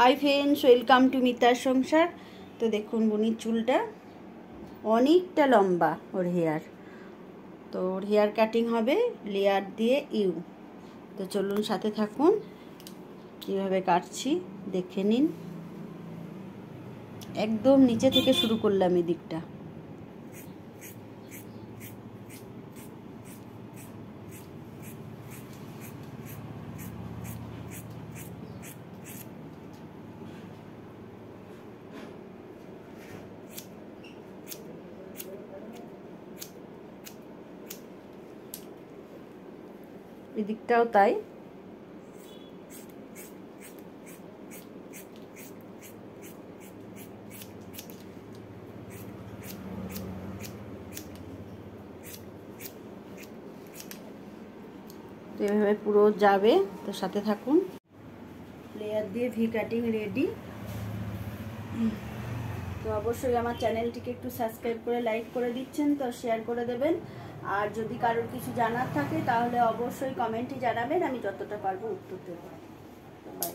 Hi friends, welcome to মিতার সংসার। তো দেখুন বুনির চুলটা অনেকটা লম্বা, ওর হেয়ার। তো ওর হেয়ার কাটিং হবে লেয়ার দিয়ে তো চলুন সাথে থাকুন, কীভাবে কাটছি দেখে নিন। একদম নিচে থেকে শুরু করলাম এই দিকটা। এদিকটাও তাই। তো এভাবে পুরো যাবে, তো সাথে থাকুন। লেয়ার দিয়ে ভি কাটিং রেডি। তো অবশ্যই আমার চ্যানেলটিকে একটু সাবস্ক্রাইব করে লাইক করে দিচ্ছেন, তো শেয়ার করে দেবেন। আর যদি কারোর কিছু জানার থাকে তাহলে অবশ্যই কমেন্টে জানাবেন, আমি যতটা পারবো উত্তর দেবো। বাই।